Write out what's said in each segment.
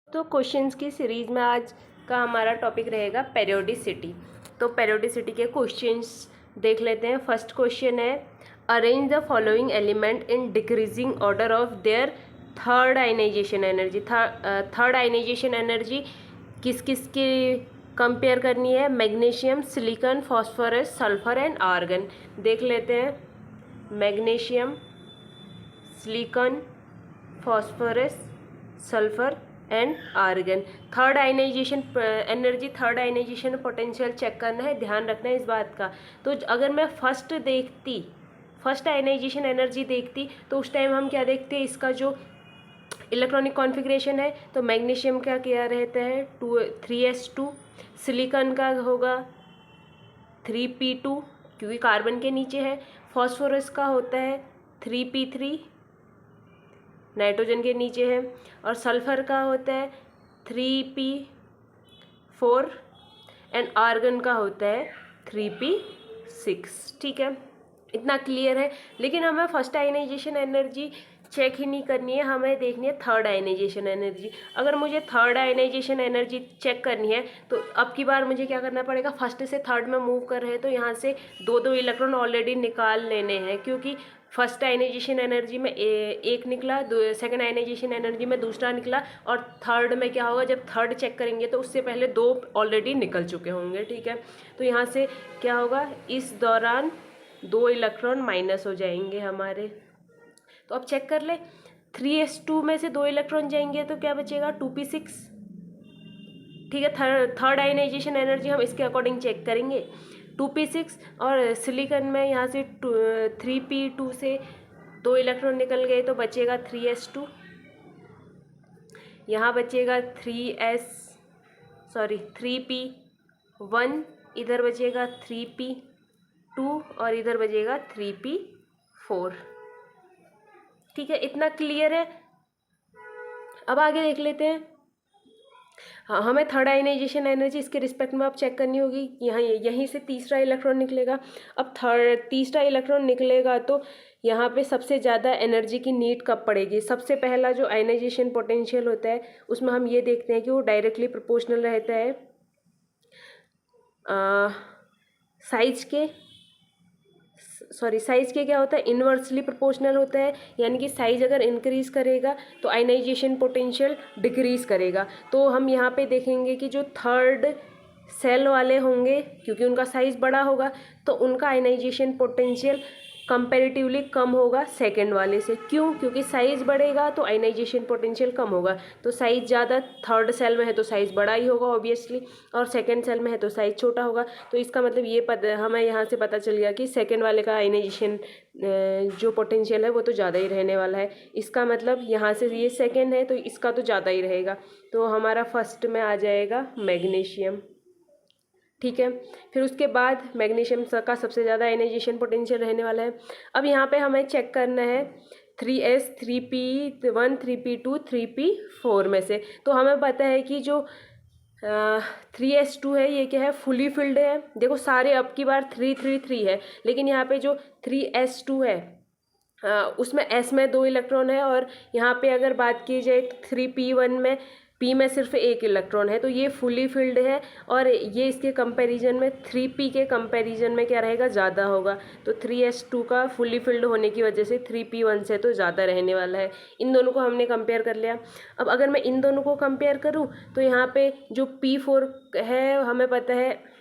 तो क्वेश्चंस की सीरीज़ में आज का हमारा टॉपिक रहेगा पेरियोडिसिटी। तो पेरियोडिसिटी के क्वेश्चंस देख लेते हैं। फर्स्ट क्वेश्चन है, arrange the following element in decreasing order of their third ionization energy. Third ionization energy किस किस की कंपेयर करनी है? Magnesium, silicon, phosphorus, sulphur and argon. देख लेते हैं। Magnesium, silicon, phosphorus, sulphur and argon. Third ionization energy, third ionization potential check करना है, ध्यान रखना है इस बात का। तो अगर मैं फर्स्ट आयनाइजेशन एनर्जी देखती तो उस टाइम हम क्या देखते हैं, इसका जो इलेक्ट्रॉनिक कॉन्फ़िगरेशन है, तो मैग्नीशियम का क्या रहता है 3s2, सिलिकॉन का होगा 3p2 क्योंकि कार्बन के नीचे है, फॉस्फोरस का होता है 3p3 नाइट्रोजन के नीचे है, और सल्फर का होता है 3p4 एंड आर्गन का होता है 3p6। ठीक है, इतना क्लियर है। लेकिन हमें फर्स्ट आयनाइजेशन एनर्जी चेक ही नहीं करनी है, हमें देखनी है थर्ड आयनाइजेशन एनर्जी। अगर मुझे थर्ड आयनाइजेशन एनर्जी चेक करनी है तो अब की बार मुझे क्या करना पड़ेगा, फर्स्ट से थर्ड में मूव कर रहे हैं तो यहाँ से दो दो इलेक्ट्रॉन ऑलरेडी निकाल लेने हैं, क्योंकि फर्स्ट आयनाइजेशन एनर्जी में एक निकला, सेकंड आयनाइजेशन एनर्जी में दूसरा निकला, और थर्ड में क्या होगा, जब थर्ड चेक करेंगे तो उससे पहले दो ऑलरेडी निकल चुके होंगे। ठीक है, तो यहाँ से क्या होगा, इस दौरान दो इलेक्ट्रॉन माइनस हो जाएंगे हमारे। तो अब चेक कर ले, 3s2 में से दो इलेक्ट्रॉन जाएंगे तो क्या बचेगा 2p6। ठीक है, थर्ड आयनाइजेशन एनर्जी हम इसके अकॉर्डिंग चेक करेंगे 2p6, और सिलिकॉन में यहाँ से 3p2 से दो इलेक्ट्रॉन निकल गए तो बचेगा 3s2, यहाँ बचेगा 3p1, इधर बचेगा 3p2 और इधर बचेगा 3p4। ठीक है, इतना क्लियर है। अब आगे देख लेते हैं। हाँ, हमें थर्ड आयनाइजेशन एनर्जी इसके रिस्पेक्ट में अब चेक करनी होगी। यहीं से तीसरा इलेक्ट्रॉन निकलेगा। अब तीसरा इलेक्ट्रॉन निकलेगा तो यहाँ पे सबसे ज़्यादा एनर्जी की नीड कब पड़ेगी? सबसे पहला जो आयनाइजेशन पोटेंशियल होता है उसमें हम ये देखते हैं कि वो डायरेक्टली प्रोपोर्शनल रहता है साइज के क्या होता है, इन्वर्सली प्रोपोर्शनल होता है। यानी कि साइज अगर इंक्रीज करेगा तो आयनाइजेशन पोटेंशियल डिक्रीज करेगा। तो हम यहाँ पे देखेंगे कि जो थर्ड सेल वाले होंगे, क्योंकि उनका साइज बड़ा होगा, तो उनका आयनाइजेशन पोटेंशियल कंपैरेटिवली कम होगा सेकंड वाले से। क्यों? क्योंकि साइज बढ़ेगा तो आयनाइजेशन पोटेंशियल कम होगा। तो साइज ज़्यादा थर्ड सेल में है तो साइज बड़ा ही होगा ऑब्वियसली, और सेकंड सेल में है तो साइज छोटा होगा। तो इसका मतलब ये हमें यहाँ से पता चल गया कि सेकंड वाले का आयनाइजेशन जो पोटेंशियल है वो तो ज़्यादा ही रहने वाला है। इसका मतलब यहाँ से ये सेकेंड है तो इसका तो ज़्यादा ही रहेगा। तो हमारा फर्स्ट में आ जाएगा मैग्नीशियम। ठीक है, फिर उसके बाद मैग्नीशियम का सबसे ज़्यादा आयनाइजेशन पोटेंशियल रहने वाला है। अब यहाँ पे हमें चेक करना है 3s, 3p1, 3p2, 3p4 में से। तो हमें पता है कि जो 3s2 है ये क्या है, फुली फिल्ड है। देखो सारे अब की बार 3 है, लेकिन यहाँ पे जो 3s2 है उसमें s में दो इलेक्ट्रॉन है, और यहाँ पे अगर बात की जाए तो 3p1 में p में सिर्फ एक इलेक्ट्रॉन है, तो ये फुली फिल्ड है। और ये इसके कंपैरिजन में 3p के कंपैरिजन में क्या रहेगा, ज़्यादा होगा। तो 3s2 का फुली फिल्ड होने की वजह से 3p1 से तो ज़्यादा रहने वाला है। इन दोनों को हमने कंपेयर कर लिया। अब अगर मैं इन दोनों को कंपेयर करूँ तो यहाँ पे जो p4 है, हमें पता है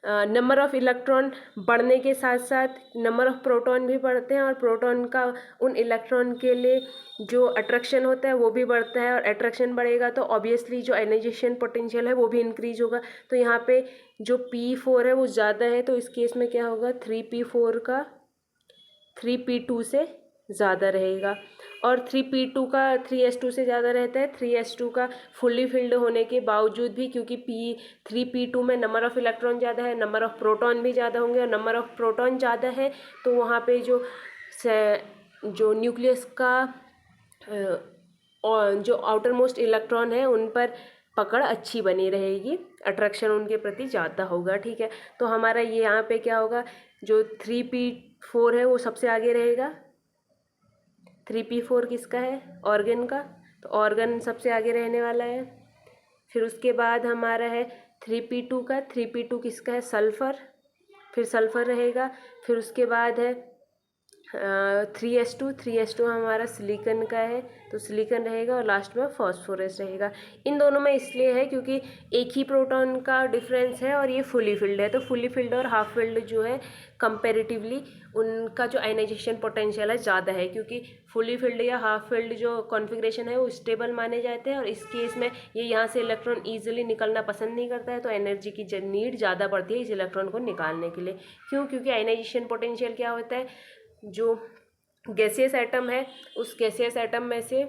नंबर ऑफ़ इलेक्ट्रॉन बढ़ने के साथ साथ नंबर ऑफ़ प्रोटॉन भी बढ़ते हैं, और प्रोटॉन का उन इलेक्ट्रॉन के लिए जो अट्रैक्शन होता है वो भी बढ़ता है, और अट्रैक्शन बढ़ेगा तो ऑब्वियसली जो आयनाइजेशन पोटेंशियल है वो भी इंक्रीज होगा। तो यहाँ पे जो p4 है वो ज़्यादा है, तो इस केस में क्या होगा, 3p4 का 3p2 से ज़्यादा रहेगा। और 3p2 का 3s2 से ज़्यादा रहता है। 3s2 का फुल्ली फिल्ड होने के बावजूद भी, क्योंकि 3p2 में नंबर ऑफ़ इलेक्ट्रॉन ज़्यादा है, नंबर ऑफ़ प्रोटॉन भी ज़्यादा होंगे, और नंबर ऑफ़ प्रोटॉन ज़्यादा है तो वहाँ पे जो न्यूक्लियस का और जो आउटर मोस्ट इलेक्ट्रॉन है उन पर पकड़ अच्छी बनी रहेगी, अट्रैक्शन उनके प्रति ज़्यादा होगा। ठीक है, तो हमारा ये यहाँ पे क्या होगा, जो 3p4 है वो सबसे आगे रहेगा। 3p4 किसका है, ऑर्गन का। तो ऑर्गन सबसे आगे रहने वाला है। फिर उसके बाद हमारा है 3p2 का, 3p2 किसका है, सल्फ़र, फिर सल्फ़र रहेगा। फिर उसके बाद है 3s2, 3s2 हमारा सिलिकॉन का है तो सिलिकॉन रहेगा, और लास्ट में फॉस्फोरस रहेगा। इन दोनों में इसलिए है क्योंकि एक ही प्रोटॉन का डिफरेंस है और ये फुली फिल्ड है, तो फुली फिल्ड और हाफ फिल्ड जो है कंपैरेटिवली उनका जो आयनाइजेशन पोटेंशियल है ज़्यादा है, क्योंकि फुली फिल्ड या हाफ फिल्ड जो कॉन्फ़िगरेशन है वो स्टेबल माने जाते हैं, और इस केस में ये यहाँ से इलेक्ट्रॉन ईजिली निकलना पसंद नहीं करता है, तो एनर्जी की नीड ज़्यादा पड़ती है इस इलेक्ट्रॉन को निकालने के लिए। क्यों? क्योंकि आयनाइजेशन पोटेंशियल क्या होता है, जो गैसियस एटम है उस गैसियस एटम में से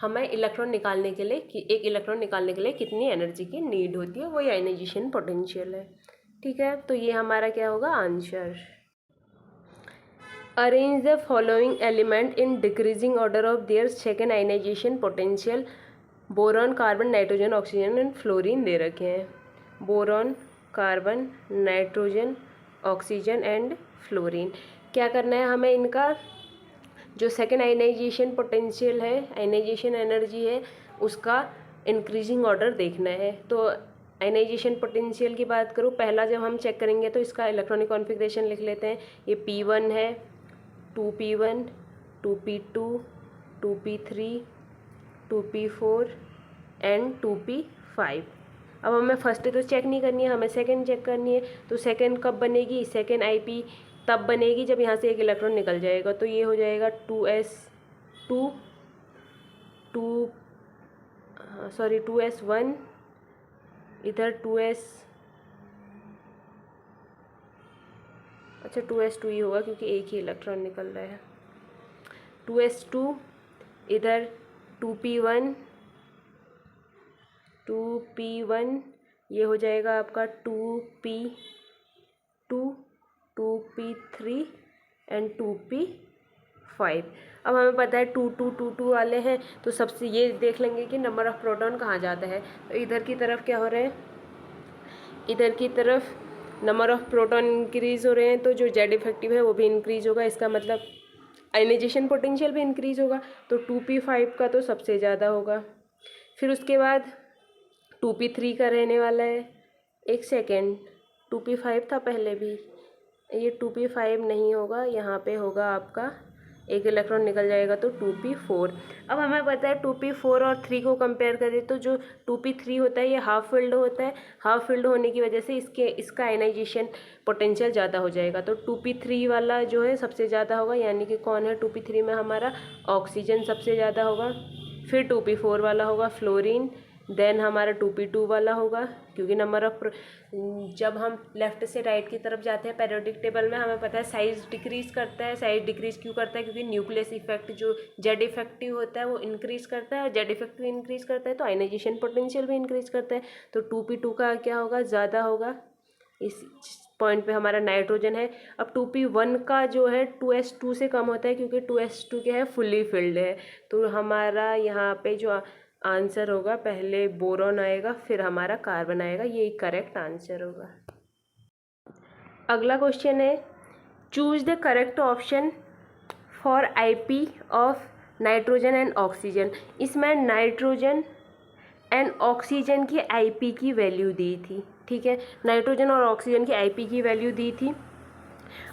हमें इलेक्ट्रॉन निकालने के लिए एक इलेक्ट्रॉन निकालने के लिए कितनी एनर्जी की नीड होती है, वही आयनाइजेशन पोटेंशियल है। ठीक है, तो ये हमारा क्या होगा answer. Arrange the following element in decreasing order of their second ionization potential. Boron, carbon, nitrogen, oxygen and fluorine दे रखे हैं। Boron, carbon, nitrogen, oxygen and fluorine. क्या करना है हमें, इनका जो सेकेंड आयनाइजेशन पोटेंशियल है, आयनाइजेशन एनर्जी है, उसका इंक्रीजिंग ऑर्डर देखना है। तो आयनाइजेशन पोटेंशियल की बात करूँ, पहला जब हम चेक करेंगे तो इसका इलेक्ट्रॉनिक कॉन्फ़िगरेशन लिख लेते हैं। ये P1 है, 2p1, 2p2, 2p3, 2p4 and 2p5। अब हमें फर्स्ट तो चेक नहीं करनी है, हमें सेकंड चेक करनी है। तो सेकंड कब बनेगी, सेकंड IP तब बनेगी जब यहाँ से एक इलेक्ट्रॉन निकल जाएगा, तो ये हो जाएगा 2s1, इधर 2s2 ही होगा क्योंकि एक ही इलेक्ट्रॉन निकल रहा है। 2s2, इधर 2p1, ये हो जाएगा आपका 2p2, 2p3 एंड 2p5। अब हमें पता है 2 वाले हैं, तो सबसे ये देख लेंगे कि नंबर ऑफ़ प्रोटॉन कहाँ जाता है। तो इधर की तरफ क्या हो रहा है, इधर की तरफ नंबर ऑफ़ प्रोटॉन इंक्रीज़ हो रहे हैं, तो जो जेड इफेक्टिव है वो भी इंक्रीज़ होगा, इसका मतलब आयनाइजेशन पोटेंशियल भी इंक्रीज़ होगा। तो 2p5 का तो सबसे ज़्यादा होगा। फिर उसके बाद 2p3 का रहने वाला है। एक सेकेंड, 2p5 था पहले भी, ये 2p5 नहीं होगा, यहाँ पे होगा आपका एक इलेक्ट्रॉन निकल जाएगा तो 2p4। अब हमें पता है 2p4 और 3 को कंपेयर करें तो जो 2p3 होता है ये हाफ फिल्ड होता है, हाफ फिल्ड होने की वजह से इसका आयनाइजेशन पोटेंशियल ज़्यादा हो जाएगा। तो 2p3 वाला जो है सबसे ज़्यादा होगा, यानी कि कौन है 2p3 में हमारा ऑक्सीजन सबसे ज़्यादा होगा। फिर 2p4 वाला होगा फ्लोरीन, देन हमारा 2p2 वाला होगा, क्योंकि नंबर ऑफ जब हम लेफ़्ट से राइट की तरफ जाते हैं पीरियोडिक टेबल में हमें पता है साइज़ डिक्रीज़ करता है। साइज़ डिक्रीज़ क्यों करता है, क्योंकि न्यूक्लियस इफेक्ट जो जेड इफेक्टिव होता है वो इंक्रीज़ करता है, और जेड इफेक्टिव इंक्रीज़ करता है तो आयनाइजेशन पोटेंशियल भी इंक्रीज़ करता है। तो 2p2 का क्या होगा, ज़्यादा होगा। इस पॉइंट पे हमारा नाइट्रोजन है। अब 2p1 का जो है 2s2 से कम होता है, क्योंकि 2s2 क्या है, फुली फिल्ड है। तो हमारा यहाँ पे जो आंसर होगा, पहले बोरॉन आएगा फिर हमारा कार्बन आएगा, ये करेक्ट आंसर होगा। अगला क्वेश्चन है, choose the correct option for IP of nitrogen and oxygen. इसमें नाइट्रोजन एंड ऑक्सीजन की IP की वैल्यू दी थी। ठीक है, नाइट्रोजन और ऑक्सीजन की IP की वैल्यू दी थी।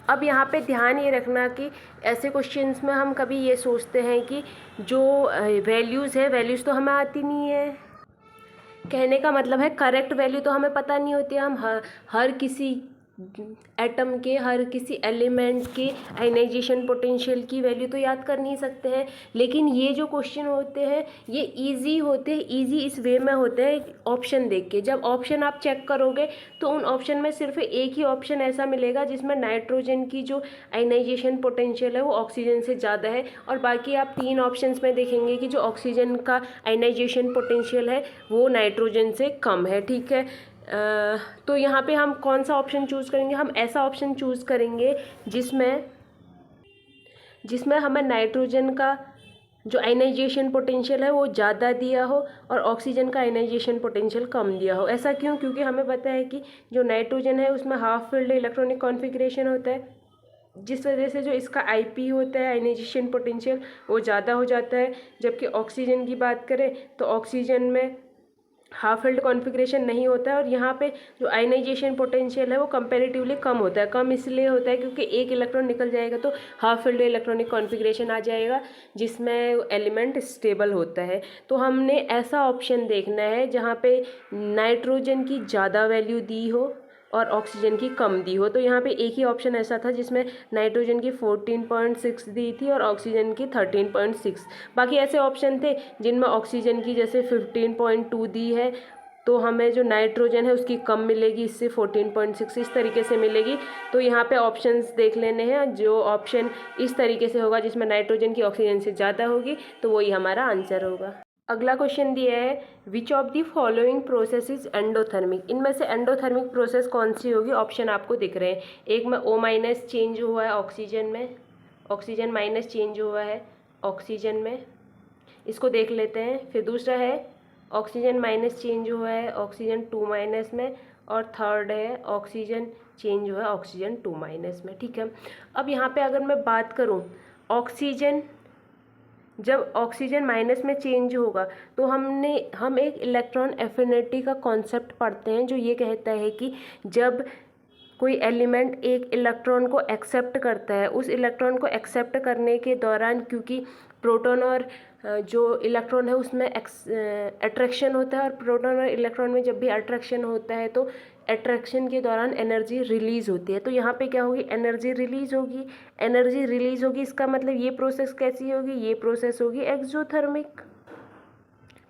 अब यहाँ पे ध्यान ये रखना कि ऐसे क्वेश्चंस में हम कभी ये सोचते हैं कि जो वैल्यूज़ है, वैल्यूज़ तो हमें आती नहीं है, कहने का मतलब है करेक्ट वैल्यू तो हमें पता नहीं होती है। हम हर किसी एटम के, हर किसी एलिमेंट के आयनाइजेशन पोटेंशियल की वैल्यू तो याद कर नहीं सकते हैं, लेकिन ये जो क्वेश्चन होते हैं ये इजी होते हैं। इजी इस वे में होते हैं ऑप्शन देख के। जब ऑप्शन आप चेक करोगे तो उन ऑप्शन में सिर्फ एक ही ऑप्शन ऐसा मिलेगा जिसमें नाइट्रोजन की जो आयनाइजेशन पोटेंशियल है वो ऑक्सीजन से ज़्यादा है, और बाकी आप 3 ऑप्शंस में देखेंगे कि जो ऑक्सीजन का आयनाइजेशन पोटेंशियल है वो नाइट्रोजन से कम है। ठीक है, तो यहाँ पे हम कौन सा ऑप्शन चूज़ करेंगे, हम ऐसा ऑप्शन चूज़ करेंगे जिसमें हमें नाइट्रोजन का जो आयनाइजेशन पोटेंशियल है वो ज़्यादा दिया हो और ऑक्सीजन का आयनाइजेशन पोटेंशियल कम दिया हो। ऐसा क्यों, क्योंकि हमें पता है कि जो नाइट्रोजन है उसमें हाफ फिल्ड इलेक्ट्रॉनिक कॉन्फ़िगरेशन होता है, जिस वजह से जो इसका आईपी होता है, आयनाइजेशन पोटेंशियल, वो ज़्यादा हो जाता है। जबकि ऑक्सीजन की बात करें तो ऑक्सीजन में हाफ फिल्ड कॉन्फ़िगरेशन नहीं होता है, और यहाँ पे जो आयनाइजेशन पोटेंशियल है वो कंपैरेटिवली कम होता है। कम इसलिए होता है क्योंकि एक इलेक्ट्रॉन निकल जाएगा तो हाफ फिल्ड इलेक्ट्रॉनिक कॉन्फ़िगरेशन आ जाएगा, जिसमें एलिमेंट स्टेबल होता है। तो हमने ऐसा ऑप्शन देखना है जहाँ पे नाइट्रोजन की ज़्यादा वैल्यू दी हो और ऑक्सीजन की कम दी हो। तो यहाँ पे एक ही ऑप्शन ऐसा था जिसमें नाइट्रोजन की 14.6 दी थी और ऑक्सीजन की 13.6। बाकी ऐसे ऑप्शन थे जिनमें ऑक्सीजन की जैसे 15.2 दी है, तो हमें जो नाइट्रोजन है उसकी कम मिलेगी, इससे 14.6 इस तरीके से मिलेगी। तो यहाँ पे ऑप्शंस देख लेने हैं, जो ऑप्शन इस तरीके से होगा जिसमें नाइट्रोजन की ऑक्सीजन से ज़्यादा होगी तो वही हमारा आंसर होगा। अगला क्वेश्चन दिया है, which of the following process is endothermic. इनमें से एंडोथर्मिक प्रोसेस कौन सी होगी? ऑप्शन आपको दिख रहे हैं। एक में O- चेंज हुआ है ऑक्सीजन में, ऑक्सीजन माइनस चेंज हुआ है ऑक्सीजन में, इसको देख लेते हैं। फिर दूसरा है ऑक्सीजन माइनस चेंज हुआ है ऑक्सीजन 2- में, और थर्ड है ऑक्सीजन चेंज हुआ है ऑक्सीजन 2- में। ठीक है, अब यहाँ पे अगर मैं बात करूँ ऑक्सीजन, जब ऑक्सीजन माइनस में चेंज होगा तो हम एक इलेक्ट्रॉन एफिनिटी का कॉन्सेप्ट पढ़ते हैं जो ये कहता है कि जब कोई एलिमेंट एक इलेक्ट्रॉन को एक्सेप्ट करता है, उस इलेक्ट्रॉन को एक्सेप्ट करने के दौरान क्योंकि प्रोटॉन और जो इलेक्ट्रॉन है उसमें अट्रैक्शन होता है, और प्रोटॉन और इलेक्ट्रॉन में जब भी अट्रैक्शन होता है तो अट्रैक्शन के दौरान एनर्जी रिलीज़ होती है। तो यहाँ पे क्या होगी? एनर्जी रिलीज़ होगी। एनर्जी रिलीज़ होगी, इसका मतलब ये प्रोसेस कैसी होगी? ये प्रोसेस होगी एक्सोथर्मिक।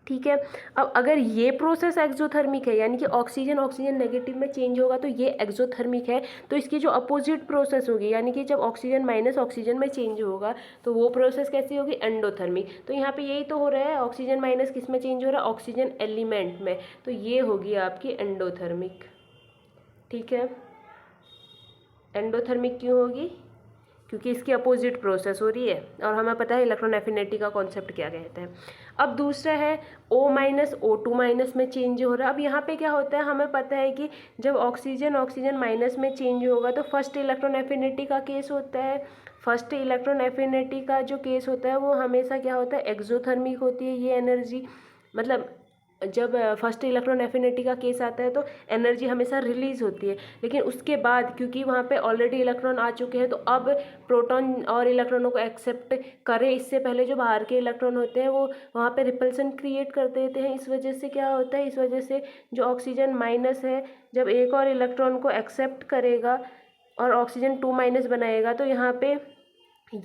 ठीक है, अब अगर ये प्रोसेस एक्सोथर्मिक है यानी कि ऑक्सीजन नेगेटिव में चेंज होगा तो ये एक्सोथर्मिक है, तो इसकी जो अपोजिट प्रोसेस होगी यानी कि जब ऑक्सीजन माइनस ऑक्सीजन में चेंज होगा तो वो प्रोसेस कैसी होगी? एंडोथर्मिक। तो यहाँ पे यही तो हो रहा है, ऑक्सीजन माइनस किस में चेंज हो रहा है? ऑक्सीजन एलिमेंट में, तो ये होगी आपकी एंडोथर्मिक। ठीक है, एंडोथर्मिक क्यों होगी? क्योंकि इसकी अपोजिट प्रोसेस हो रही है, और हमें पता है इलेक्ट्रॉन एफिनिटी का कॉन्सेप्ट क्या कहता है। अब दूसरा है O- O2- में चेंज हो रहा है। अब यहाँ पे क्या होता है, हमें पता है कि जब ऑक्सीजन माइनस में चेंज होगा तो फर्स्ट इलेक्ट्रॉन एफिनिटी का केस होता है। फर्स्ट इलेक्ट्रॉन एफिनिटी का जो केस होता है वो हमेशा क्या होता है? एक्सोथर्मिक होती है ये एनर्जी। मतलब जब फर्स्ट इलेक्ट्रॉन एफिनिटी का केस आता है तो एनर्जी हमेशा रिलीज़ होती है, लेकिन उसके बाद क्योंकि वहाँ पे ऑलरेडी इलेक्ट्रॉन आ चुके हैं तो अब प्रोटॉन और इलेक्ट्रॉनों को एक्सेप्ट करें इससे पहले जो बाहर के इलेक्ट्रॉन होते हैं वो वहाँ पे रिपल्सन क्रिएट कर देते हैं। इस वजह से क्या होता है? इस वजह से जो ऑक्सीजन माइनस है जब एक और इलेक्ट्रॉन को एक्सेप्ट करेगा और ऑक्सीजन 2- बनाएगा तो यहाँ पे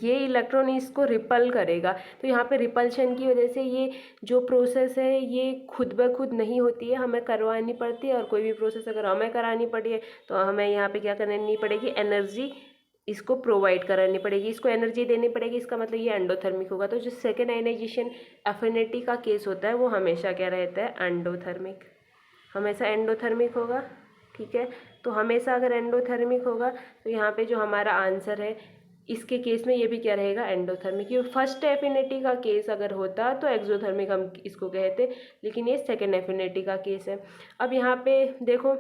ये इलेक्ट्रॉन इसको रिपल करेगा। तो यहाँ पे रिपल्शन की वजह से ये जो प्रोसेस है ये खुद ब खुद नहीं होती है, हमें करवानी पड़ती है। और कोई भी प्रोसेस अगर हमें करानी पड़ी है तो हमें यहाँ पे क्या करनी पड़ेगी? एनर्जी इसको प्रोवाइड करानी पड़ेगी, इसको एनर्जी देनी पड़ेगी। इसका मतलब ये एंडोथर्मिक होगा। तो जो सेकेंड आयनाइजेशन एफिनिटी का केस होता है वो हमेशा क्या रहता है? एंडोथर्मिक, हमेशा एंडोथर्मिक होगा। ठीक है, तो हमेशा अगर एंडोथर्मिक होगा तो यहाँ पे जो हमारा आंसर है इसके केस में ये भी क्या रहेगा? एंडोथर्मिक। ये फर्स्ट एफिनिटी का केस अगर होता तो एक्सोथर्मिक हम इसको कहते, लेकिन ये सेकेंड एफिनिटी का केस है। अब यहाँ पे देखो,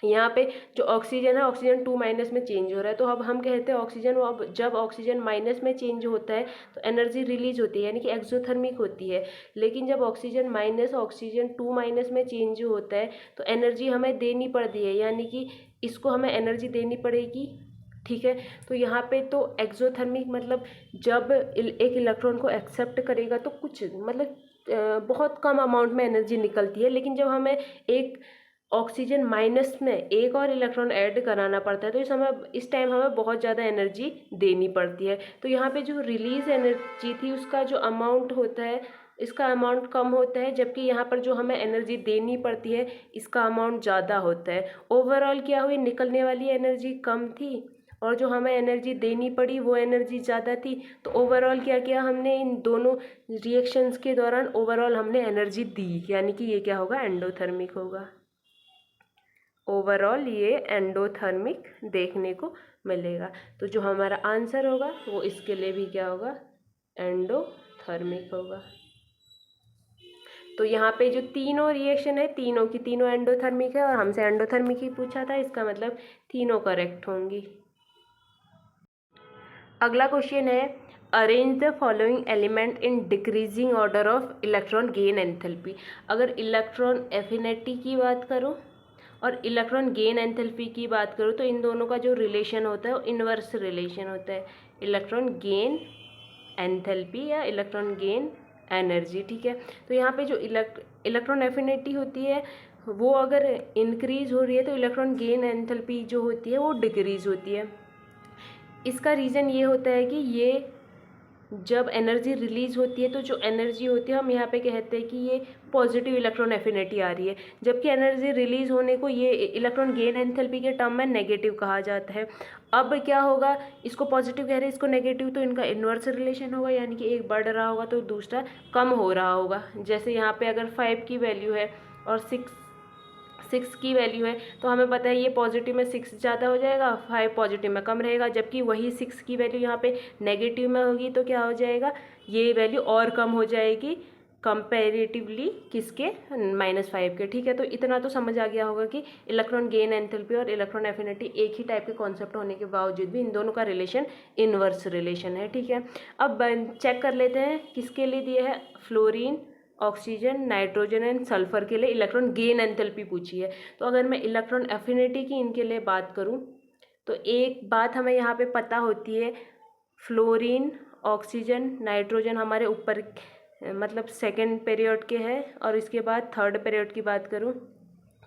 यहाँ पे जो ऑक्सीजन है ऑक्सीजन 2- में चेंज हो रहा है, तो अब हम कहते हैं ऑक्सीजन, अब जब ऑक्सीजन माइनस में चेंज होता है तो एनर्जी रिलीज होती है यानी कि एक्सोथर्मिक होती है। लेकिन जब ऑक्सीजन माइनस ऑक्सीजन 2- में चेंज होता है तो एनर्जी हमें देनी पड़ती है, यानी कि इसको हमें एनर्जी देनी पड़ेगी। ठीक है, तो यहाँ पे तो एक्सोथर्मिक मतलब जब एक इलेक्ट्रॉन को एक्सेप्ट करेगा तो कुछ मतलब बहुत कम अमाउंट में एनर्जी निकलती है, लेकिन जब हमें एक ऑक्सीजन माइनस में एक और इलेक्ट्रॉन ऐड कराना पड़ता है तो इस टाइम हमें बहुत ज़्यादा एनर्जी देनी पड़ती है। तो यहाँ पे जो रिलीज एनर्जी थी उसका जो अमाउंट होता है इसका अमाउंट कम होता है, जबकि यहाँ पर जो हमें एनर्जी देनी पड़ती है इसका अमाउंट ज़्यादा होता है। ओवरऑल क्या हुई? निकलने वाली एनर्जी कम थी और जो हमें एनर्जी देनी पड़ी वो एनर्जी ज़्यादा थी। तो ओवरऑल क्या किया हमने? इन दोनों रिएक्शंस के दौरान ओवरऑल हमने एनर्जी दी, यानी कि ये क्या होगा? एंडोथर्मिक होगा। ओवरऑल ये एंडोथर्मिक देखने को मिलेगा। तो जो हमारा आंसर होगा वो इसके लिए भी क्या होगा? एंडोथर्मिक होगा। तो यहाँ पे जो तीनों रिएक्शन है तीनों की तीनों एंडोथर्मिक है, और हमसे एंडोथर्मिक ही पूछा था, इसका मतलब तीनों करेक्ट होंगी। अगला क्वेश्चन है arrange the following element in decreasing order of electron gain enthalpy. अगर इलेक्ट्रॉन एफिनिटी की बात करूँ और इलेक्ट्रॉन गेन एंथैल्पी की बात करूँ तो इन दोनों का जो रिलेशन होता है वो इन्वर्स रिलेशन होता है, इलेक्ट्रॉन गेन एंथैल्पी या इलेक्ट्रॉन गेन एनर्जी। ठीक है, तो यहाँ पे जो इलेक्ट्रॉन एफिनिटी होती है वो अगर इंक्रीज हो रही है तो इलेक्ट्रॉन गेन एंथैल्पी जो होती है वो डिक्रीज होती है। इसका रीज़न ये होता है कि ये जब एनर्जी रिलीज़ होती है तो जो एनर्जी होती है हम यहाँ पे कहते हैं कि ये पॉजिटिव इलेक्ट्रॉन एफिनिटी आ रही है, जबकि एनर्जी रिलीज़ होने को ये इलेक्ट्रॉन गेन एंथैल्पी के टर्म में नेगेटिव कहा जाता है। अब क्या होगा, इसको पॉजिटिव कह रहे हैं, इसको नेगेटिव, तो इनका इन्वर्स रिलेशन होगा, यानी कि एक बढ़ रहा होगा तो दूसरा कम हो रहा होगा। जैसे यहाँ पे अगर 5 की वैल्यू है और 6 की वैल्यू है तो हमें पता है ये पॉजिटिव में 6 ज़्यादा हो जाएगा, 5 पॉजिटिव में कम रहेगा, जबकि वही 6 की वैल्यू यहाँ पे नेगेटिव में होगी तो क्या हो जाएगा, ये वैल्यू और कम हो जाएगी कंपैरेटिवली किसके, -5 के। ठीक है, तो इतना तो समझ आ गया होगा कि इलेक्ट्रॉन गेन एंथैल्पी और इलेक्ट्रॉन एफिनिटी एक ही टाइप के कॉन्सेप्ट होने के बावजूद भी इन दोनों का रिलेशन इनवर्स रिलेशन है। ठीक है, अब चेक कर लेते हैं किसके लिए दिया है, fluorine, oxygen, nitrogen and sulphur के लिए इलेक्ट्रॉन गेन एंथैल्पी पूछी है। तो अगर मैं इलेक्ट्रॉन एफिनिटी की इनके लिए बात करूं तो एक बात हमें यहाँ पे पता होती है, फ्लोरीन, ऑक्सीजन, नाइट्रोजन हमारे ऊपर मतलब सेकेंड पीरियड के हैं, और इसके बाद थर्ड पीरियड की बात करूं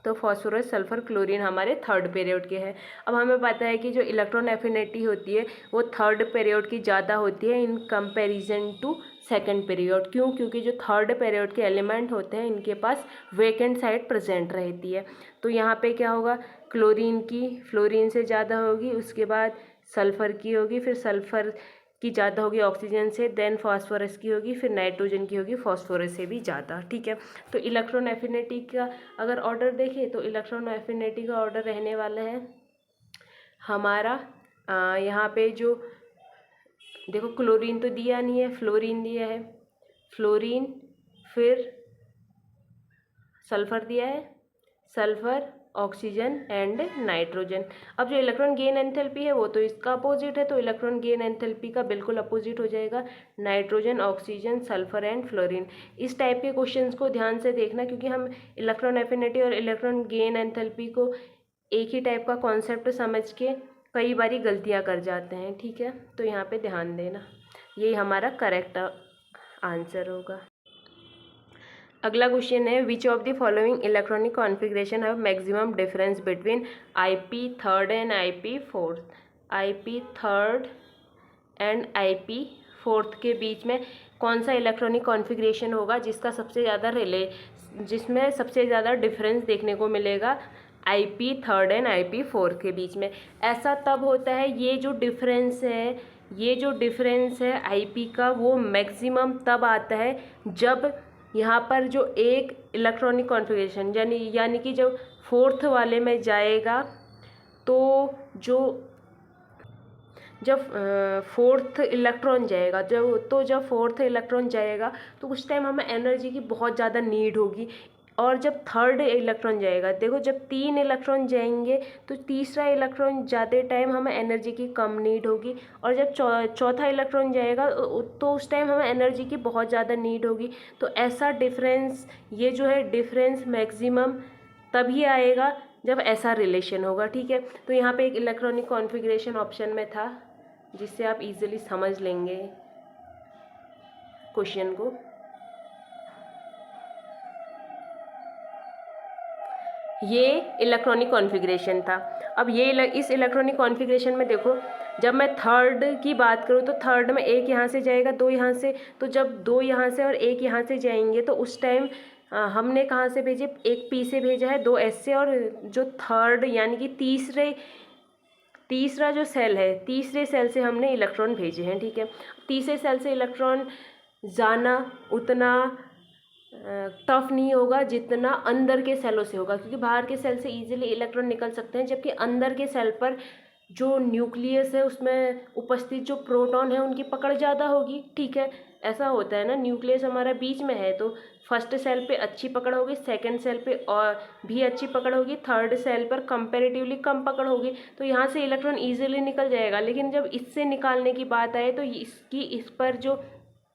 तो फॉस्फोरस, सल्फर, क्लोरीन हमारे थर्ड पीरियड के हैं। अब हमें पता है कि जो इलेक्ट्रॉन एफिनिटी होती है वो थर्ड पीरियड की ज़्यादा होती है in comparison to second period. क्यों? क्योंकि जो थर्ड पीरियड के एलिमेंट होते हैं इनके पास वेकेंट साइड प्रेजेंट रहती है। तो यहाँ पे क्या होगा, क्लोरीन की फ्लोरीन से ज़्यादा होगी, उसके बाद सल्फ़र की होगी, फिर सल्फ़र की ज़्यादा होगी ऑक्सीजन से, देन फास्फोरस की होगी, फिर नाइट्रोजन की होगी फास्फोरस से भी ज़्यादा। ठीक है, तो इलेक्ट्रॉन एफिनिटी का अगर ऑर्डर देखें तो इलेक्ट्रॉन एफिनिटी का ऑर्डर रहने वाला है हमारा यहाँ पे जो देखो क्लोरीन तो दिया नहीं है, फ्लोरीन दिया है, फ्लोरीन, फिर सल्फ़र दिया है, सल्फ़र, ऑक्सीजन एंड नाइट्रोजन। अब जो इलेक्ट्रॉन गेन एंथैल्पी है वो तो इसका अपोजिट है, तो इलेक्ट्रॉन गेन एंथैल्पी का बिल्कुल अपोजिट हो जाएगा nitrogen, oxygen, sulphur and fluorine. इस टाइप के क्वेश्चंस को ध्यान से देखना, क्योंकि हम इलेक्ट्रॉन एफिनिटी और इलेक्ट्रॉन गेन एंथैल्पी को एक ही टाइप का कॉन्सेप्ट समझ के कई बारी गलतियाँ कर जाते हैं। ठीक है, तो यहाँ पे ध्यान देना, यही हमारा करेक्ट आंसर होगा। अगला क्वेश्चन है which of the following electronic configuration have maximum difference between IP third and IP fourth. IP third and IP fourth के बीच में कौन सा इलेक्ट्रॉनिक कॉन्फ़िगरेशन होगा जिसमें सबसे ज़्यादा डिफरेंस देखने को मिलेगा IP third and IP fourth के बीच में। ऐसा तब होता है, ये जो डिफरेंस है IP का वो मैक्सिमम तब आता है जब यहाँ पर जो एक इलेक्ट्रॉनिक कॉन्फ़िगरेशन यानी कि जब फोर्थ वाले में जाएगा तो जब फोर्थ इलेक्ट्रॉन जाएगा जब फोर्थ इलेक्ट्रॉन जाएगा तो उस टाइम हमें एनर्जी की बहुत ज़्यादा नीड होगी। और जब थर्ड इलेक्ट्रॉन जाएगा, देखो जब 3 इलेक्ट्रॉन जाएंगे तो तीसरा इलेक्ट्रॉन जाते टाइम हमें एनर्जी की कम नीड होगी, और जब चौथा इलेक्ट्रॉन जाएगा तो उस टाइम हमें एनर्जी की बहुत ज़्यादा नीड होगी। तो ऐसा डिफरेंस, ये जो है डिफरेंस मैक्सिमम तभी आएगा जब ऐसा रिलेशन होगा। ठीक है, तो यहाँ पे एक इलेक्ट्रॉनिक कॉन्फ़िगरेशन ऑप्शन में था जिससे आप इजीली समझ लेंगे क्वेश्चन को। ये इलेक्ट्रॉनिक कॉन्फ़िगरेशन था। अब इस इलेक्ट्रॉनिक कॉन्फ़िगरेशन में देखो, जब मैं थर्ड की बात करूँ तो थर्ड में एक यहाँ से जाएगा, 2 यहाँ से, तो जब 2 यहाँ से और 1 यहाँ से जाएंगे तो उस टाइम हमने कहाँ से भेजे, एक P से भेजा है, 2 S से, और जो थर्ड यानी कि तीसरा जो सेल है, तीसरे सेल से हमने इलेक्ट्रॉन भेजे हैं। ठीक है, तीसरे सेल से इलेक्ट्रॉन जाना उतना टफ नहीं होगा जितना अंदर के सेलों से होगा, क्योंकि बाहर के सेल से इजीली इलेक्ट्रॉन निकल सकते हैं, जबकि अंदर के सेल पर जो न्यूक्लियस है उसमें उपस्थित जो प्रोटॉन है उनकी पकड़ ज़्यादा होगी, ठीक है। ऐसा होता है ना, न्यूक्लियस हमारा बीच में है तो फर्स्ट सेल पे अच्छी पकड़ होगी, सेकंड सेल पे और भी अच्छी पकड़ होगी, थर्ड सेल पर कंपैरेटिवली कम पकड़ होगी, तो यहाँ से इलेक्ट्रॉन ईजिली निकल जाएगा। लेकिन जब इससे निकालने की बात आए तो इसकी इस पर जो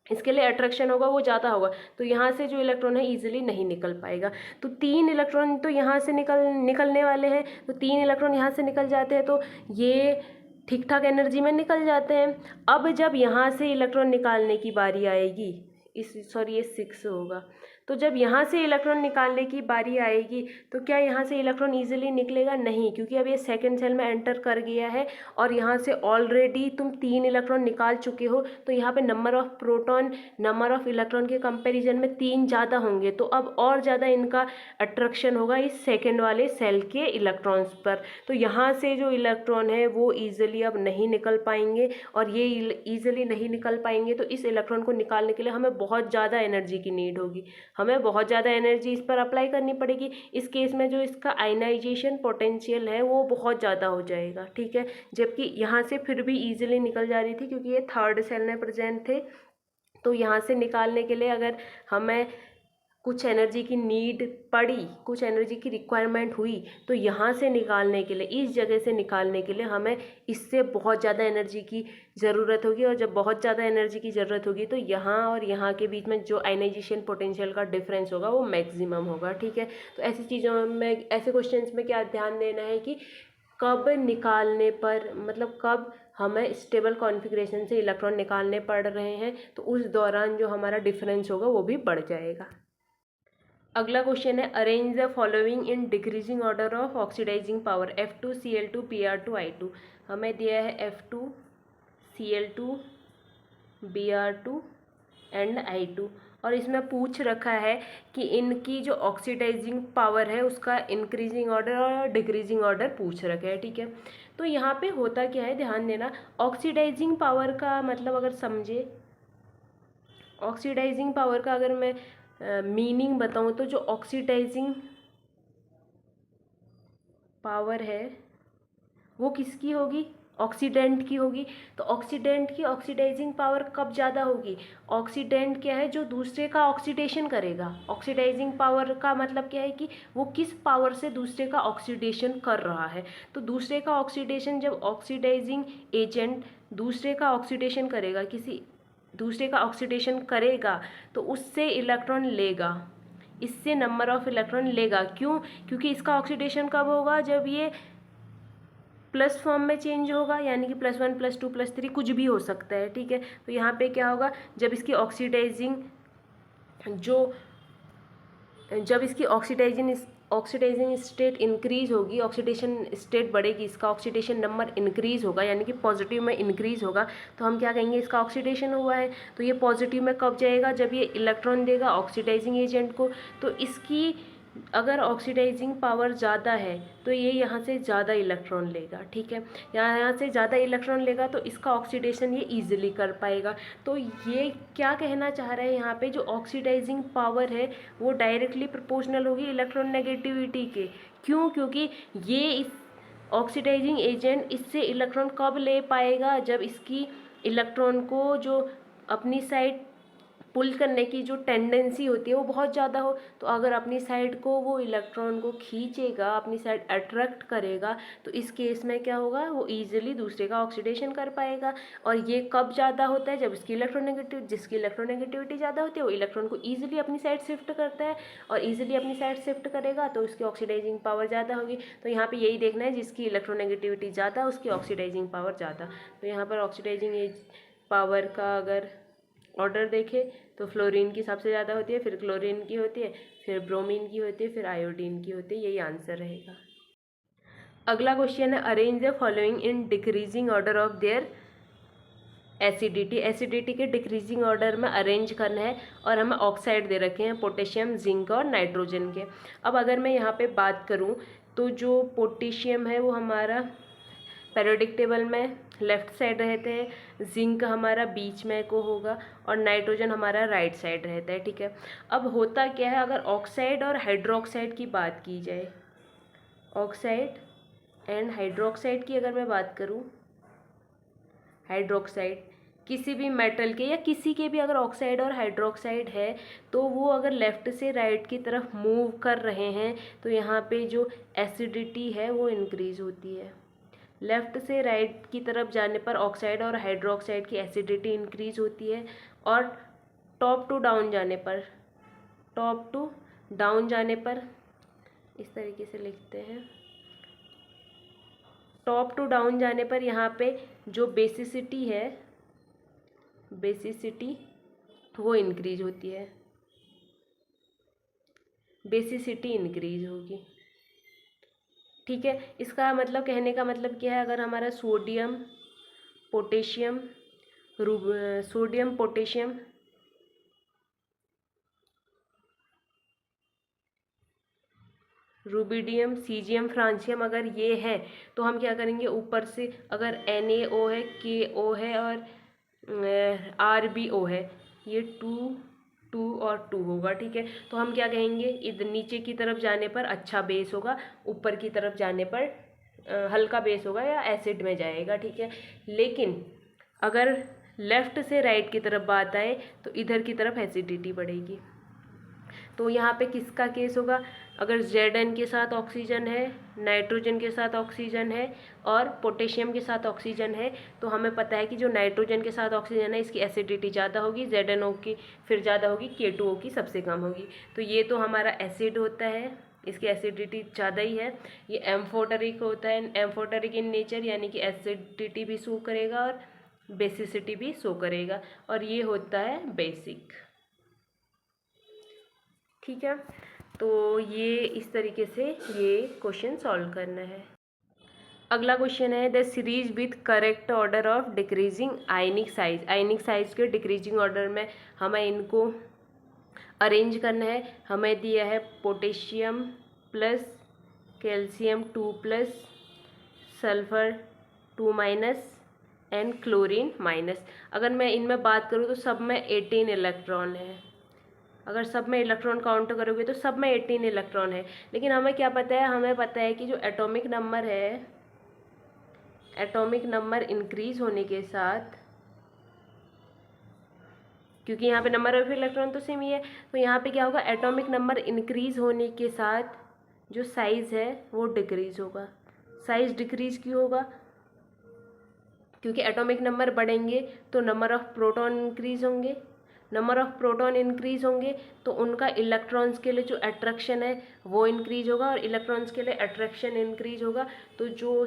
इसके लिए अट्रैक्शन होगा वो ज़्यादा होगा, तो यहाँ से जो इलेक्ट्रॉन है ईजिली नहीं निकल पाएगा। तो 3 इलेक्ट्रॉन तो यहाँ से निकलने वाले हैं, तो 3 इलेक्ट्रॉन यहाँ से निकल जाते हैं, तो ये ठीक ठाक एनर्जी में निकल जाते हैं। अब जब यहाँ से इलेक्ट्रॉन निकालने की बारी आएगी, ये 6 होगा, तो जब यहाँ से इलेक्ट्रॉन निकालने की बारी आएगी तो क्या यहाँ से इलेक्ट्रॉन ईजिली निकलेगा? नहीं, क्योंकि अब ये सेकंड सेल में एंटर कर गया है और यहाँ से ऑलरेडी तुम 3 इलेक्ट्रॉन निकाल चुके हो, तो यहाँ पे number of proton number of electron के कंपेरिजन में 3 ज़्यादा होंगे, तो अब और ज़्यादा इनका अट्रैक्शन होगा इस सेकेंड वाले सेल के इलेक्ट्रॉन्स पर। तो यहाँ से जो इलेक्ट्रॉन है वो ईजिली अब नहीं निकल पाएंगे, और ये ईजिली नहीं निकल पाएंगे तो इस इलेक्ट्रॉन को निकालने के लिए हमें बहुत ज़्यादा एनर्जी की नीड होगी, हमें बहुत ज़्यादा एनर्जी इस पर अप्लाई करनी पड़ेगी। इस केस में जो इसका आयनाइजेशन पोटेंशियल है वो बहुत ज़्यादा हो जाएगा, ठीक है। जबकि यहाँ से फिर भी ईजिली निकल जा रही थी क्योंकि ये थर्ड सेल में प्रेजेंट थे, तो यहाँ से निकालने के लिए अगर हमें कुछ एनर्जी की नीड पड़ी, कुछ एनर्जी की रिक्वायरमेंट हुई, तो यहाँ से निकालने के लिए, इस जगह से निकालने के लिए हमें इससे बहुत ज़्यादा एनर्जी की ज़रूरत होगी, और जब बहुत ज़्यादा एनर्जी की ज़रूरत होगी तो यहाँ और यहाँ के बीच में जो आयनाइजेशन पोटेंशियल का डिफरेंस होगा वो मैक्सिमम होगा, ठीक है। तो ऐसी चीज़ों में, ऐसे क्वेश्चंस में क्या ध्यान देना है कि कब निकालने पर, मतलब कब हमें स्टेबल कॉन्फ़िगरेशन से इलेक्ट्रॉन निकालने पड़ रहे हैं, तो उस दौरान जो हमारा डिफरेंस होगा वो भी बढ़ जाएगा। अगला क्वेश्चन है, arrange the following in decreasing order of oxidising power F2 Cl2 Br2 I2। हमें दिया है F2 Cl2 Br2 and I2, और इसमें पूछ रखा है कि इनकी जो ऑक्सीडाइजिंग पावर है उसका इंक्रीजिंग ऑर्डर और डिक्रीजिंग ऑर्डर पूछ रखा है, ठीक है। तो यहाँ पे होता क्या है, ध्यान देना, ऑक्सीडाइजिंग पावर का मतलब अगर समझे, ऑक्सीडाइजिंग पावर का अगर मैं मीनिंग बताऊं तो जो ऑक्सीडाइजिंग पावर है वो किसकी होगी? ऑक्सीडेंट की होगी। तो ऑक्सीडेंट की ऑक्सीडाइजिंग पावर कब ज़्यादा होगी? ऑक्सीडेंट क्या है? जो दूसरे का ऑक्सीडेशन करेगा। ऑक्सीडाइजिंग पावर का मतलब क्या है कि वो किस पावर से दूसरे का ऑक्सीडेशन कर रहा है। तो दूसरे का ऑक्सीडेशन, जब ऑक्सीडाइजिंग एजेंट दूसरे का ऑक्सीडेशन करेगा, किसी दूसरे का ऑक्सीडेशन करेगा, तो उससे इलेक्ट्रॉन लेगा, इससे नंबर ऑफ इलेक्ट्रॉन लेगा। क्यों? क्योंकि इसका ऑक्सीडेशन कब होगा? जब ये प्लस फॉर्म में चेंज होगा, यानी कि +1 +2 +3 कुछ भी हो सकता है, ठीक है। तो यहाँ पे क्या होगा, जब इसकी ऑक्सीडाइजिंग स्टेट इंक्रीज होगी, ऑक्सीडेशन स्टेट बढ़ेगी, इसका ऑक्सीडेशन नंबर इंक्रीज होगा, यानी कि पॉजिटिव में इंक्रीज होगा, तो हम क्या कहेंगे, इसका ऑक्सीडेशन हुआ है। तो ये पॉजिटिव में कब जाएगा? जब ये इलेक्ट्रॉन देगा ऑक्सीडाइजिंग एजेंट को। तो इसकी अगर ऑक्सीडाइजिंग पावर ज़्यादा है तो ये यहाँ से ज़्यादा इलेक्ट्रॉन लेगा, ठीक है। यहाँ से ज़्यादा इलेक्ट्रॉन लेगा तो इसका ऑक्सीडेशन ये इजीली कर पाएगा। तो ये क्या कहना चाह रहा है यहाँ पे, जो ऑक्सीडाइजिंग पावर है वो डायरेक्टली प्रोपोर्शनल होगी इलेक्ट्रॉन नेगेटिविटी के। क्यों? क्योंकि ये इस ऑक्सीडाइजिंग एजेंट इससे इलेक्ट्रॉन कब ले पाएगा? जब इसकी इलेक्ट्रॉन को जो अपनी साइड पुल करने की जो टेंडेंसी होती है वो बहुत ज़्यादा हो, तो अगर अपनी साइड को वो इलेक्ट्रॉन को खींचेगा, अपनी साइड अट्रैक्ट करेगा, तो इस केस में क्या होगा, वो ईजिली दूसरे का ऑक्सीडेशन कर पाएगा। और ये कब ज़्यादा होता है? जब जिसकी इलेक्ट्रोनेगेटिविटी ज़्यादा होती है वो इलेक्ट्रॉन को ईजिली अपनी साइड शिफ्ट करता है, और ईजिली अपनी साइड शिफ्ट करेगा तो उसकी ऑक्सीडाइजिंग पावर ज़्यादा होगी। तो यहाँ पर यही देखना है, जिसकी इलेक्ट्रोनेगेटिविटी ज़्यादा उसकी ऑक्सीडाइजिंग पावर ज़्यादा। तो यहाँ पर ऑक्सीडाइजिंग पावर का अगर ऑर्डर देखें तो फ्लोरीन की सबसे ज़्यादा होती है, फिर क्लोरीन की होती है, फिर ब्रोमीन की होती है, फिर आयोडीन की होती है। यही आंसर रहेगा। अगला क्वेश्चन है, arrange the following in decreasing order of there acidity. Acidity के डिक्रीजिंग ऑर्डर में अरेंज करना है, और हमें ऑक्साइड दे रखे हैं पोटेशियम, जिंक और नाइट्रोजन के। अब अगर मैं यहाँ पे बात करूँ तो जो पोटेशियम है वो हमारा पीरियोडिक टेबल में लेफ्ट साइड रहते हैं, जिंक हमारा बीच में को होगा, और नाइट्रोजन हमारा राइट साइड रहता है, ठीक है। अब होता क्या है, अगर ऑक्साइड और हाइड्रोक्साइड की बात की जाए, ऑक्साइड एंड हाइड्रोक्साइड की अगर मैं बात करूँ, हाइड्रोक्साइड किसी भी मेटल के या किसी के भी अगर ऑक्साइड और हाइड्रोक्साइड है तो वो अगर लेफ़्ट से राइट की तरफ मूव कर रहे हैं तो यहाँ पे जो एसिडिटी है वो इंक्रीज़ होती है। लेफ़्ट से राइट की तरफ जाने पर ऑक्साइड और हाइड्रोक्साइड की एसिडिटी इंक्रीज़ होती है, और टॉप टू डाउन जाने पर, टॉप टू डाउन जाने पर इस तरीके से लिखते हैं, टॉप टू डाउन जाने पर यहाँ पे जो बेसिसिटी है, बेसिसिटी वो इंक्रीज होती है, बेसिसिटी इंक्रीज होगी। ठीक है, इसका मतलब कहने का मतलब क्या है, अगर हमारा sodium potassium sodium potassium rubidium caesium francium अगर ये है तो हम क्या करेंगे, ऊपर से अगर NaO है, KO है और RbO है, ये 2 और 2 होगा। ठीक है, तो हम क्या कहेंगे, इधर नीचे की तरफ जाने पर अच्छा बेस होगा, ऊपर की तरफ जाने पर हल्का बेस होगा या एसिड में जाएगा। ठीक है, लेकिन अगर लेफ़्ट से राइट की तरफ बात आए तो इधर की तरफ एसिडिटी बढ़ेगी। तो यहाँ पे किसका केस होगा, अगर Zn के साथ ऑक्सीजन है, नाइट्रोजन के साथ ऑक्सीजन है और पोटेशियम के साथ ऑक्सीजन है, तो हमें पता है कि जो नाइट्रोजन के साथ ऑक्सीजन है इसकी एसिडिटी ज़्यादा होगी, ZnO की फिर ज़्यादा होगी, K2O की सबसे कम होगी। तो ये तो हमारा एसिड होता है, इसकी एसिडिटी ज़्यादा ही है। ये एम्फोटरिक होता है, एम्फोटरिक इन नेचर, यानी कि एसिडिटी भी शो करेगा और बेसिसिटी भी शो करेगा, और ये होता है बेसिक। ठीक है, तो ये इस तरीके से ये क्वेश्चन सॉल्व करना है। अगला क्वेश्चन है, the series with correct order of decreasing ionic size. Ionic size के डिक्रीजिंग ऑर्डर में हमें इनको अरेंज करना है। हमें दिया है potassium plus, calcium 2 plus, sulphur 2 minus and chlorine minus. अगर मैं इनमें बात करूँ तो सब में 18 इलेक्ट्रॉन है। अगर सब में इलेक्ट्रॉन काउंट करोगे तो सब में 18 इलेक्ट्रॉन है, लेकिन हमें क्या पता है, हमें पता है कि जो एटॉमिक नंबर है, एटॉमिक नंबर इंक्रीज होने के साथ, क्योंकि यहाँ पे नंबर ऑफ इलेक्ट्रॉन तो सेम ही है, तो यहाँ पे क्या होगा, एटॉमिक नंबर इंक्रीज होने के साथ जो साइज़ है वो डिक्रीज होगा। साइज़ डिक्रीज क्यों होगा, क्योंकि एटॉमिक नंबर बढ़ेंगे तो नंबर ऑफ प्रोटॉन इंक्रीज होंगे, नंबर ऑफ प्रोटॉन इंक्रीज होंगे तो उनका इलेक्ट्रॉन्स के लिए जो अट्रैक्शन है वो इंक्रीज होगा, और इलेक्ट्रॉन्स के लिए अट्रैक्शन इंक्रीज होगा तो जो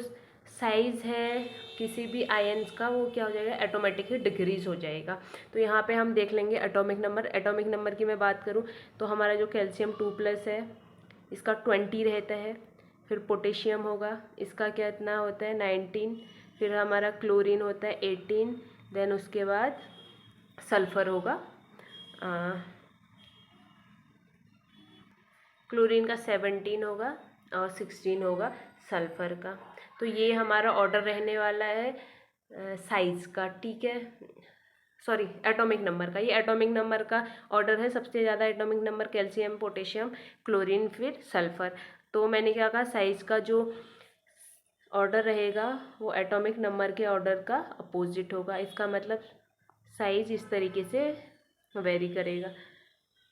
साइज़ है किसी भी आयन्स का वो क्या हो जाएगा, ऑटोमेटिकली डिक्रीज हो जाएगा। तो यहाँ पे हम देख लेंगे एटॉमिक नंबर। एटॉमिक नंबर की मैं बात करूँ तो हमारा जो कैल्शियम 2+ है इसका 20 रहता है, फिर पोटेशियम होगा, इसका क्या इतना होता है 19, फिर हमारा क्लोरीन होता है 18, देन उसके बाद सल्फ़र होगा, क्लोरीन का 17 होगा और 16 होगा सल्फ़र का। तो ये हमारा ऑर्डर रहने वाला है साइज़ का। ठीक है, सॉरी एटॉमिक नंबर का, ये एटॉमिक नंबर का ऑर्डर है। सबसे ज़्यादा atomic number calcium, potassium, chlorine, फिर सल्फ़र। तो मैंने क्या कहा, साइज़ का जो ऑर्डर रहेगा वो एटॉमिक नंबर के ऑर्डर का अपोजिट होगा। इसका मतलब साइज़ इस तरीके से वेरी करेगा।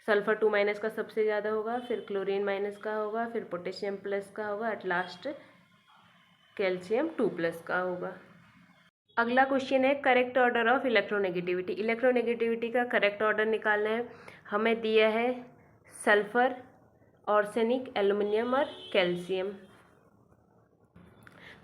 सल्फ़र 2- का सबसे ज़्यादा होगा, फिर क्लोरीन माइनस का होगा, फिर पोटेशियम प्लस का होगा, एट लास्ट कैल्शियम 2+ का होगा। अगला क्वेश्चन है correct order of electronegativity. Electronegativity का करेक्ट ऑर्डर निकालना है। हमें दिया है सल्फ़र, आर्सेनिक, एल्युमिनियम और कैल्शियम।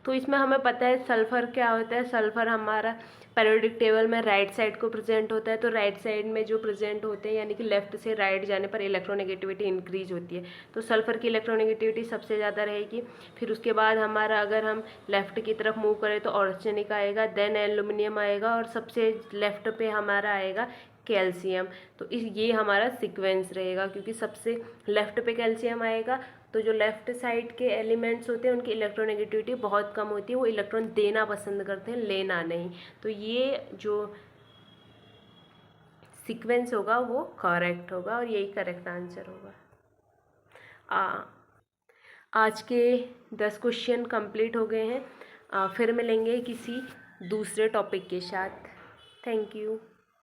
तो इसमें हमें पता है सल्फ़र क्या होता है। सल्फ़र हमारा पीरियोडिक टेबल में राइट साइड को प्रेजेंट होता है, तो राइट साइड में जो प्रेजेंट होते हैं यानी कि लेफ्ट से राइट जाने पर इलेक्ट्रोनेगेटिविटी इंक्रीज होती है, तो सल्फ़र की इलेक्ट्रोनेगेटिविटी सबसे ज़्यादा रहेगी। फिर उसके बाद हमारा अगर हम लेफ़्ट की तरफ मूव करें तो आर्सेनिक आएगा, देन एल्युमिनियम आएगा और सबसे लेफ़्ट पे हमारा आएगा कैल्शियम। तो ये हमारा सीक्वेंस रहेगा, क्योंकि सबसे लेफ़्ट पे कैल्शियम आएगा, तो जो लेफ़्ट साइड के एलिमेंट्स होते हैं उनकी इलेक्ट्रोनेगेटिविटी बहुत कम होती है, वो इलेक्ट्रॉन देना पसंद करते हैं, लेना नहीं। तो ये जो सीक्वेंस होगा वो करेक्ट होगा और यही करेक्ट आंसर होगा। आज के 10 क्वेश्चन कंप्लीट हो गए हैं। फिर मिलेंगे किसी दूसरे टॉपिक के साथ। Thank you.